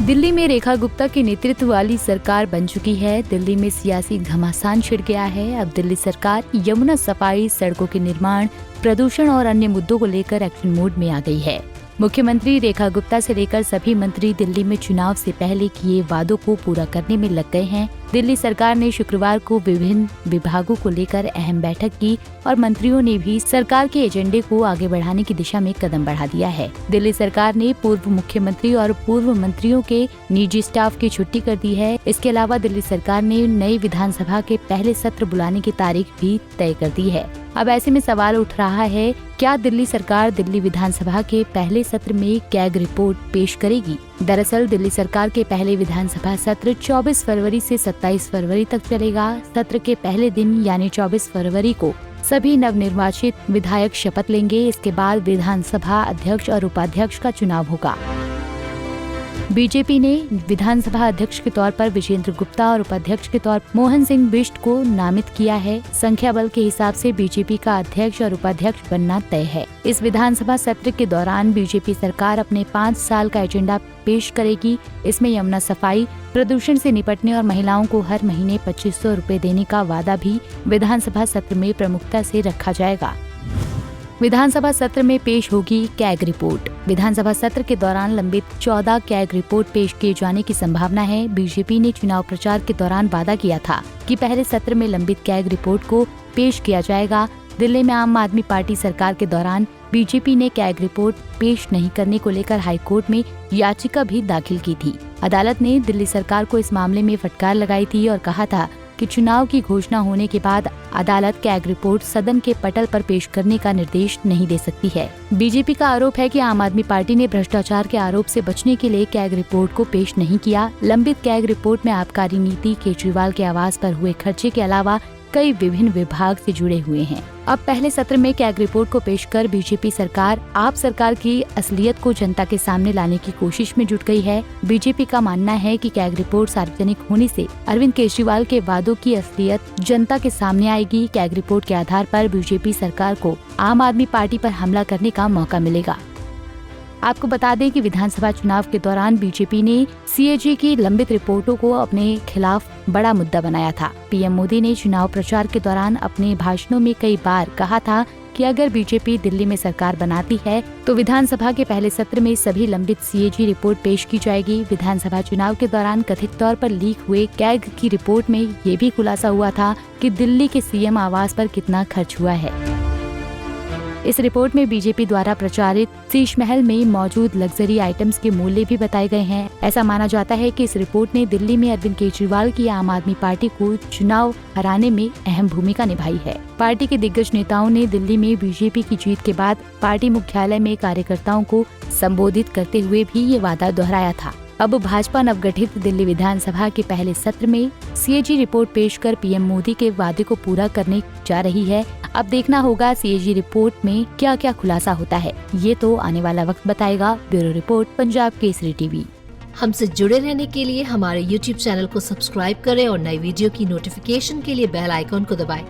दिल्ली में रेखा गुप्ता के नेतृत्व वाली सरकार बन चुकी है। दिल्ली में सियासी घमासान छिड़ गया है। अब दिल्ली सरकार यमुना सफाई, सड़कों के निर्माण, प्रदूषण और अन्य मुद्दों को लेकर एक्शन मोड में आ गई है। मुख्यमंत्री रेखा गुप्ता से लेकर सभी मंत्री दिल्ली में चुनाव से पहले किए वादों को पूरा करने में लग गए हैं। दिल्ली सरकार ने शुक्रवार को विभिन्न विभागों को लेकर अहम बैठक की और मंत्रियों ने भी सरकार के एजेंडे को आगे बढ़ाने की दिशा में कदम बढ़ा दिया है। दिल्ली सरकार ने पूर्व मुख्यमंत्री और पूर्व मंत्रियों के निजी स्टाफ की छुट्टी कर दी है। इसके अलावा दिल्ली सरकार ने नई विधानसभा के पहले सत्र बुलाने की तारीख भी तय कर दी है। अब ऐसे में सवाल उठ रहा है, क्या दिल्ली सरकार दिल्ली विधानसभा के पहले सत्र में कैग रिपोर्ट पेश करेगी? दरअसल दिल्ली सरकार के पहले विधानसभा सत्र 24 फरवरी से 27 फरवरी तक चलेगा। सत्र के पहले दिन यानी 24 फरवरी को सभी नवनिर्वाचित विधायक शपथ लेंगे। इसके बाद विधानसभा अध्यक्ष और उपाध्यक्ष का चुनाव होगा। बीजेपी ने विधानसभा अध्यक्ष के तौर पर विजेंद्र गुप्ता और उपाध्यक्ष के तौर पर मोहन सिंह बिष्ट को नामित किया है। संख्या बल के हिसाब से बीजेपी का अध्यक्ष और उपाध्यक्ष बनना तय है। इस विधानसभा सत्र के दौरान बीजेपी सरकार अपने 5 साल का एजेंडा पेश करेगी। इसमें यमुना सफाई, प्रदूषण से निपटने और महिलाओं को हर महीने 2500 रुपए देने का वादा भी विधानसभा सत्र में प्रमुखता से रखा जाएगा। विधानसभा सत्र में पेश होगी कैग रिपोर्ट। विधानसभा सत्र के दौरान लंबित 14 कैग रिपोर्ट पेश किए जाने की संभावना है। बीजेपी ने चुनाव प्रचार के दौरान वादा किया था कि पहले सत्र में लंबित कैग रिपोर्ट को पेश किया जाएगा। दिल्ली में आम आदमी पार्टी सरकार के दौरान बीजेपी ने कैग रिपोर्ट पेश नहीं करने को लेकर हाईकोर्ट में याचिका भी दाखिल की थी। अदालत ने दिल्ली सरकार को इस मामले में फटकार लगाई थी और कहा था कि चुनाव की घोषणा होने के बाद अदालत कैग रिपोर्ट सदन के पटल पर पेश करने का निर्देश नहीं दे सकती है। बीजेपी का आरोप है कि आम आदमी पार्टी ने भ्रष्टाचार के आरोप से बचने के लिए कैग रिपोर्ट को पेश नहीं किया। लंबित कैग रिपोर्ट में आबकारी नीति, केजरीवाल के आवास पर हुए खर्चे के अलावा कई विभिन्न विभाग से जुड़े हुए हैं। अब पहले सत्र में कैग रिपोर्ट को पेश कर बीजेपी सरकार आप सरकार की असलियत को जनता के सामने लाने की कोशिश में जुट गई है। बीजेपी का मानना है कि कैग रिपोर्ट सार्वजनिक होने से अरविंद केजरीवाल के वादों की असलियत जनता के सामने आएगी। कैग रिपोर्ट के आधार पर बीजेपी सरकार को आम आदमी पार्टी पर हमला करने का मौका मिलेगा। आपको बता दें कि विधानसभा चुनाव के दौरान बीजेपी ने सीएजी की लंबित रिपोर्टों को अपने खिलाफ बड़ा मुद्दा बनाया था। पीएम मोदी ने चुनाव प्रचार के दौरान अपने भाषणों में कई बार कहा था कि अगर बीजेपी दिल्ली में सरकार बनाती है तो विधानसभा के पहले सत्र में सभी लंबित सीएजी रिपोर्ट पेश की जाएगी। विधानसभा चुनाव के दौरान कथित तौर पर लीक हुए कैग की रिपोर्ट में ये भी खुलासा हुआ था कि दिल्ली के सीएम आवास पर कितना खर्च हुआ है। इस रिपोर्ट में बीजेपी द्वारा प्रचारित शीश महल में मौजूद लग्जरी आइटम्स के मूल्य भी बताए गए हैं। ऐसा माना जाता है कि इस रिपोर्ट ने दिल्ली में अरविंद केजरीवाल की आम आदमी पार्टी को चुनाव हराने में अहम भूमिका निभाई है। पार्टी के दिग्गज नेताओं ने दिल्ली में बीजेपी की जीत के बाद पार्टी मुख्यालय में कार्यकर्ताओं को संबोधित करते हुए भी ये वादा दोहराया था। अब भाजपा नवगठित दिल्ली विधानसभा के पहले सत्र में सीएजी रिपोर्ट पेश कर पीएम मोदी के वादे को पूरा करने जा रही है। अब देखना होगा सीएजी रिपोर्ट में क्या क्या खुलासा होता है। ये तो आने वाला वक्त बताएगा। Bureau report, Punjab Kesari TV. हमसे जुड़े रहने के लिए हमारे YouTube चैनल को सब्सक्राइब करें और नई वीडियो की नोटिफिकेशन के लिए बेल आइकॉन को दबाएं।